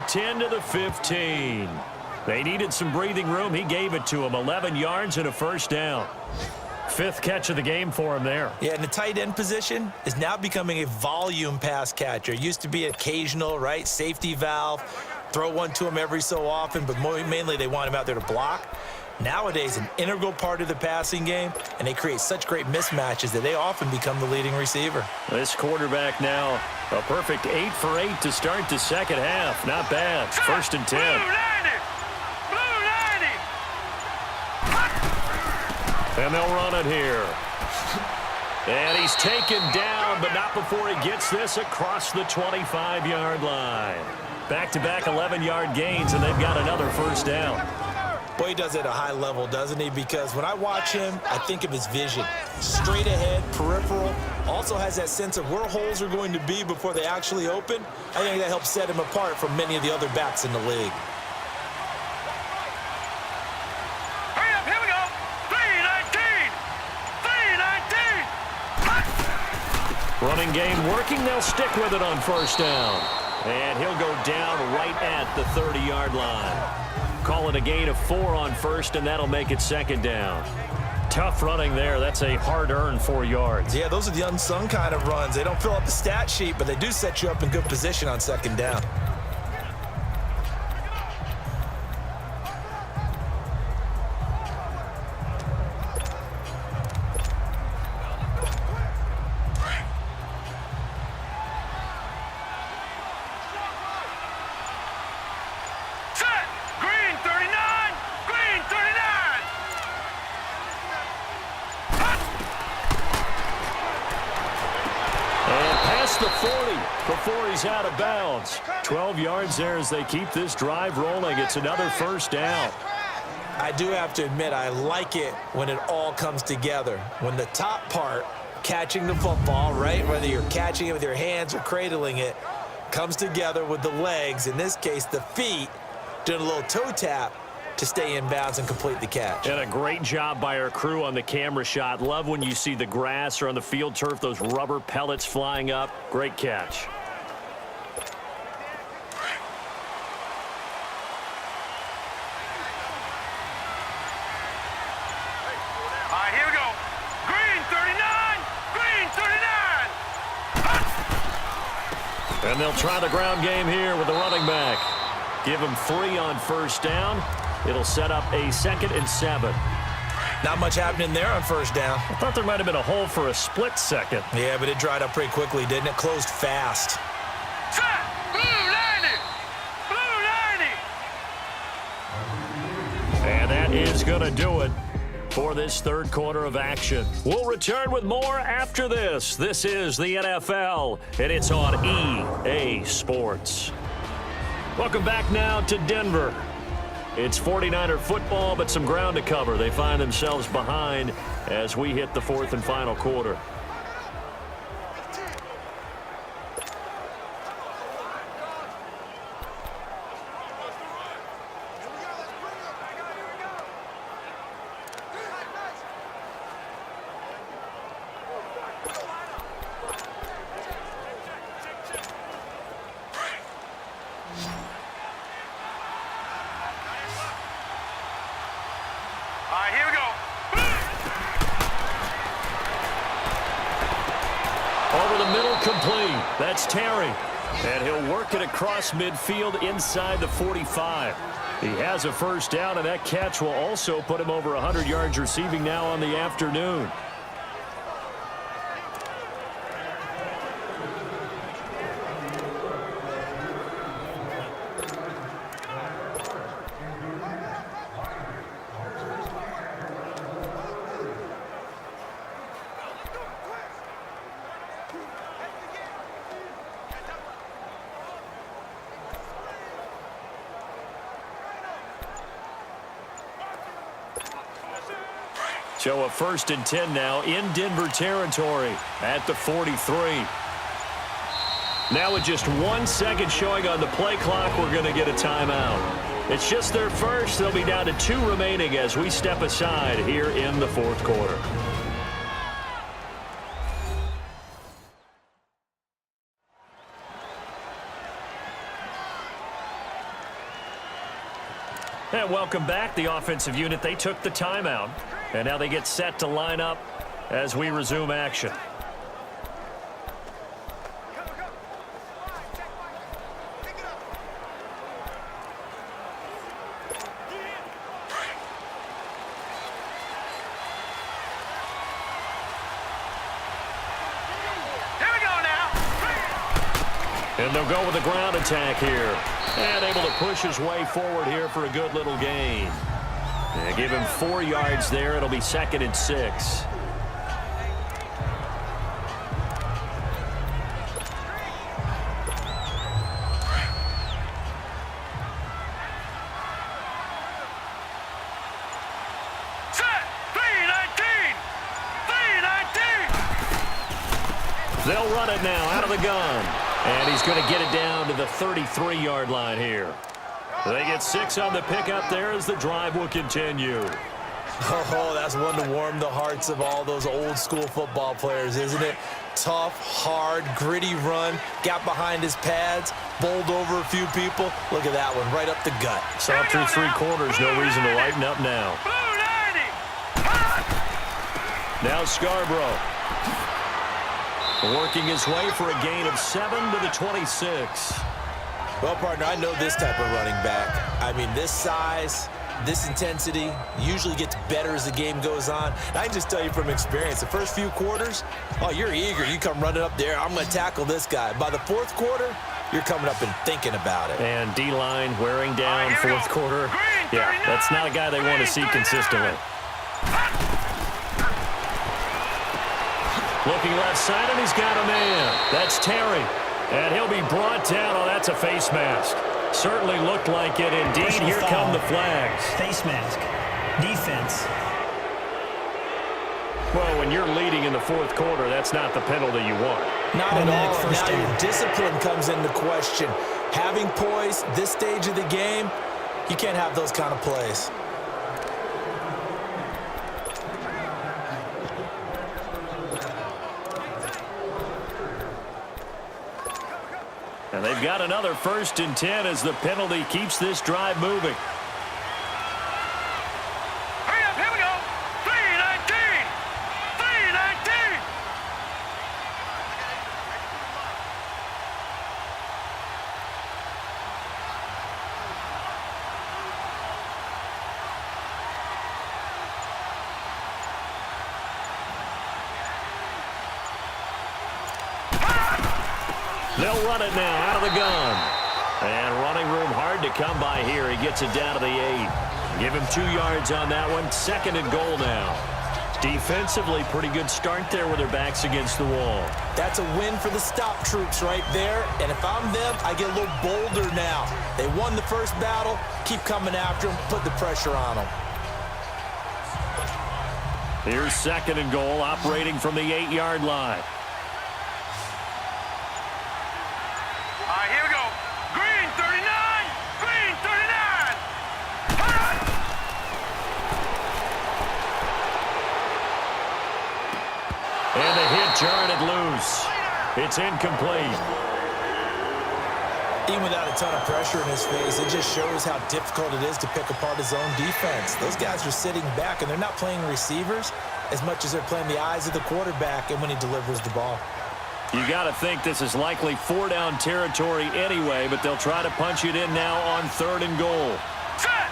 10 to the 15. They needed some breathing room. He gave it to them. 11 yards and a first down. Fifth catch of the game for him there. Yeah, and the tight end position is now becoming a volume pass catcher. It used to be occasional, right? Safety valve. Throw one to him every so often, but mainly they want him out there to block. Nowadays, an integral part of the passing game, and they create such great mismatches that they often become the leading receiver. This quarterback now, a perfect 8 for 8 to start the second half. Not bad. First and 10. And they'll run it here. And he's taken down, but not before he gets this across the 25-yard line. Back-to-back 11-yard gains, and they've got another first down. Boy, he does it at a high level, doesn't he? Because when I watch him, I think of his vision. Straight ahead, peripheral. Also has that sense of where holes are going to be before they actually open. I think that helps set him apart from many of the other backs in the league. Running game working. They'll stick with it on first down. And he'll go down right at the 30-yard line. Call it a gain of 4 on first, and that'll make it second down. Tough running there. That's a hard-earned 4 yards. Yeah, those are the unsung kind of runs. They don't fill up the stat sheet, but they do set you up in good position on second down. The 40 before he's out of bounds. 12 yards there as they keep this drive rolling. It's another first down. I do have to admit, I like it when it all comes together. When the top part, catching the football, right, whether you're catching it with your hands or cradling it, comes together with the legs, in this case the feet, doing a little toe tap to stay in bounds and complete the catch. And a great job by our crew on the camera shot. Love when you see the grass or on the field turf, those rubber pellets flying up. Great catch. All right, here we go. Green 39, green 39. And they'll try the ground game here with the running back. Give him 3 on first down. It'll set up a 2nd and 7. Not much happening there on first down. I thought there might have been a hole for a split second. Yeah, but it dried up pretty quickly, didn't it? Closed fast. Blue 90! Blue 90! And that is going to do it for this third quarter of action. We'll return with more after this. This is the NFL, and it's on EA Sports. Welcome back now to Denver. It's 49er football, but some ground to cover. They find themselves behind as we hit the 4th and final quarter. Complete. That's Terry. And he'll work it across midfield inside the 45. He has a first down, and that catch will also put him over 100 yards receiving now on the afternoon. So a 1st and 10 now in Denver territory at the 43. Now with just 1 second showing on the play clock, we're going to get a timeout. It's just their first. They'll be down to 2 remaining as we step aside here in the 4th quarter. And welcome back, the offensive unit. They took the timeout, and now they get set to line up as we resume action. And they'll go with a ground attack here. And able to push his way forward here for a good little gain. And give him 4 yards there. It'll be 2nd and 6. They'll run it now out of the gun. And he's going to get it down to the 33-yard line here. They get 6 on the pickup there as the drive will continue. Oh, that's one to warm the hearts of all those old-school football players, isn't it? Tough, hard, gritty run. Got behind his pads, bowled over a few people. Look at that one, right up the gut. Saw it through 3 quarters. No reason to lighten up now. Now Scarborough. Working his way for a gain of 7 to the 26. Well, partner, I know this type of running back. I mean, this size, this intensity usually gets better as the game goes on. And I can just tell you from experience, the first few quarters, oh, you're eager. You come running up there, I'm going to tackle this guy. By the 4th quarter, you're coming up and thinking about it. And D-line wearing down 4th quarter. Yeah, that's not a guy they want to see consistently. Looking left side, and he's got a man. That's Terry. And he'll be brought down. Oh, that's a face mask. Certainly looked like it indeed. Personal Here foul. come the flags. Face mask. Defense. Well, when you're leading in the 4th quarter, that's not the penalty you want. Not at all. First Now down. your discipline comes into question. Having poise this stage of the game, you can't have those kind of plays. And they've got another 1st and 10 as the penalty keeps this drive moving. Hurry up, here we go. 3:19. 3:19. They'll run it now out of the gun. And running room hard to come by here. He gets it down to the 8. Give him 2 yards on that one. 2nd and goal now. Defensively, pretty good start there with their backs against the wall. That's a win for the stop troops right there. And if I'm them, I get a little bolder now. They won the first battle. Keep coming after them. Put the pressure on them. Here's 2nd and goal, operating from the 8-yard line. Here we go. Green 39. Green 39. And the hit jarred it loose. It's incomplete. Even without a ton of pressure in his face, it just shows how difficult it is to pick apart his own defense. Those guys are sitting back, and they're not playing receivers as much as they're playing the eyes of the quarterback and when he delivers the ball. You got to think this is likely 4-down territory anyway, but they'll try to punch it in now on 3rd and goal. Set.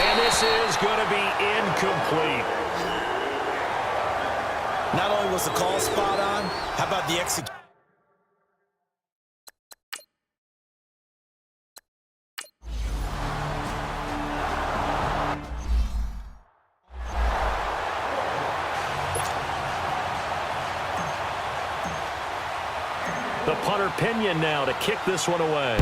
And this is going to be incomplete. Not only was the call spot on, how about the execution? The punter Pinion now to kick this one away.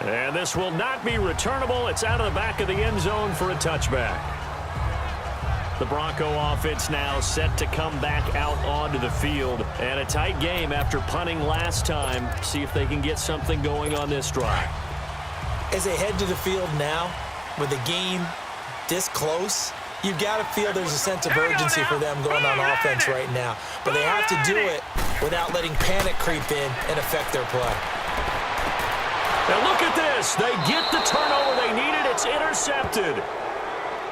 And this will not be returnable. It's out of the back of the end zone for a touchback. The Bronco offense now set to come back out onto the field. And a tight game after punting last time. See if they can get something going on this drive. As they head to the field now, with the game this close, you've got to feel there's a sense of urgency for them going on offense right now. But they have to do it without letting panic creep in and affect their play. Now look at this. They get the turnover they needed. It's intercepted.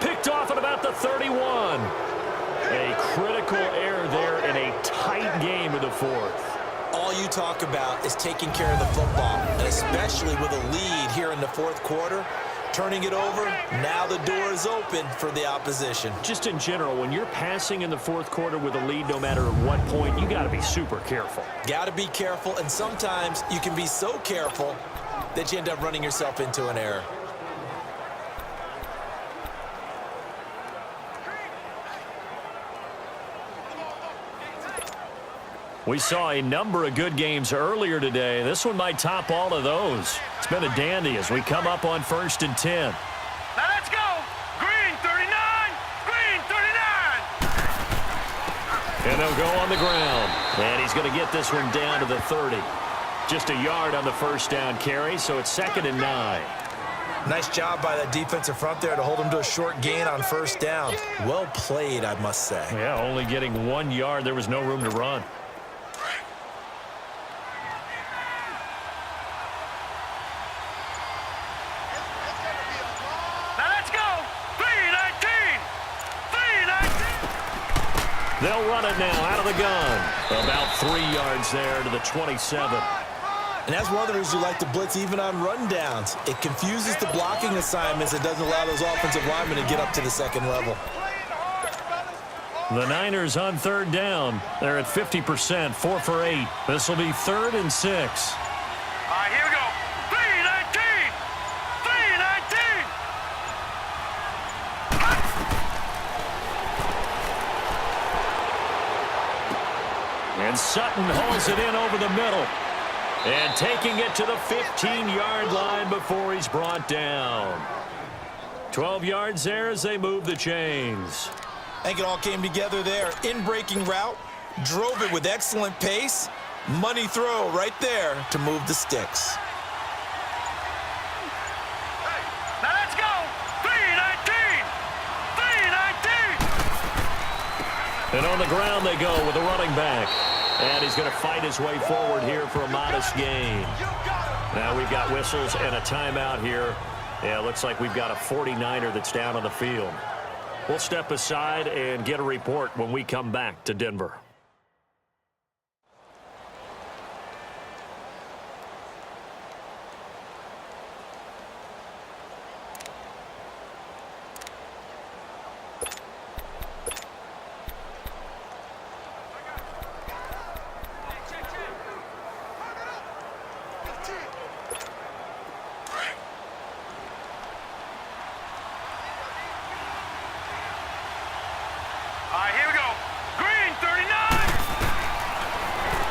Picked off at about the 31. A critical error there in a tight game in the fourth. All you talk about is taking care of the football, and especially with a lead here in the fourth quarter, turning it over, now the door is open for the opposition. Just in general, when you're passing in the fourth quarter with a lead, no matter at what point, you got to be super careful. Got to be careful, and sometimes you can be so careful that you end up running yourself into an error. We saw a number of good games earlier today. This one might top all of those. It's been a dandy as we come up on 1st and 10. Now let's go. Green 39. Green 39. And they'll go on the ground. And he's going to get this one down to the 30. Just a yard on the first down carry, so it's 2nd and 9. Nice job by that defensive front there to hold him to a short gain on first down. Well played, I must say. Yeah, only getting 1 yard. There was no room to run. They'll run it now out of the gun. About 3 yards there to the 27. And that's one of the reasons you like to blitz even on rundowns. It confuses the blocking assignments. It doesn't allow those offensive linemen to get up to the second level. The Niners on 3rd down. They're at 50%, 4 for 8. This will be 3rd and 6. All right, here we go. 319. 319. And Sutton hauls it in over the middle. And taking it to the 15-yard line before he's brought down. 12 yards there as they move the chains. I think it all came together there. In-breaking route, drove it with excellent pace. Money throw right there to move the sticks. Now let's go. 319. 319. And on the ground they go with a running back. And he's going to fight his way forward here for a modest gain. Now we've got whistles and a timeout here. Yeah, looks like we've got a 49er that's down on the field. We'll step aside and get a report when we come back to Denver.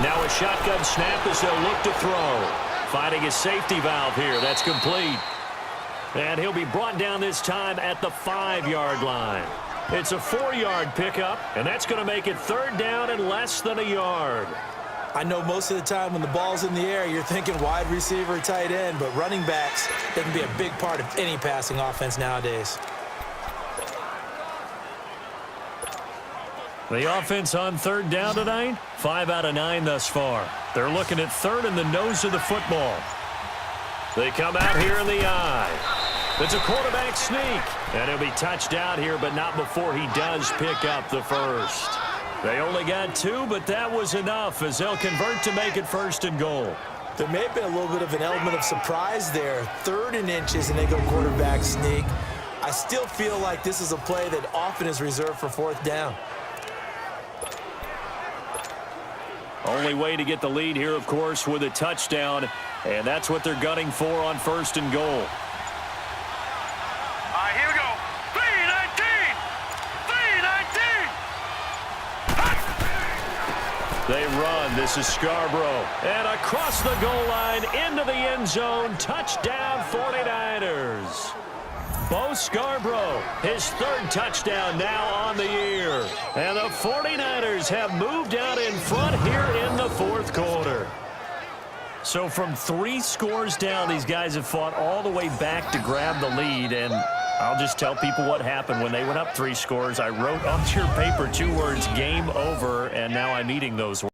Now a shotgun snap as they'll look to throw. Finding his safety valve here. That's complete. And he'll be brought down this time at the 5-yard line. It's a 4-yard pickup, and that's going to make it 3rd down and less than a yard. I know most of the time when the ball's in the air, you're thinking wide receiver, tight end, but running backs, they can be a big part of any passing offense nowadays. The offense on 3rd down tonight, 5 out of 9 thus far. They're looking at 3rd in the nose of the football. They come out here in the eye. It's a quarterback sneak. And he'll be touched out here, but not before he does pick up the first. They only got 2, but that was enough as they'll convert to make it 1st and goal. There may have been a little bit of an element of surprise there. 3rd and inches, and they go quarterback sneak. I still feel like this is a play that often is reserved for 4th down. Only way to get the lead here, of course, with a touchdown, and that's what they're gunning for on 1st and goal. All right, here we go. 319. 319. They run. This is Scarborough. And across the goal line, into the end zone. Touchdown, 49ers. Bo Scarborough, his 3rd touchdown now on the year. And the 49ers have moved out in front here in the 4th quarter. So from 3 scores down, these guys have fought all the way back to grab the lead. And I'll just tell people what happened when they went up 3 scores. I wrote on your paper 2 words, game over, and now I'm eating those words.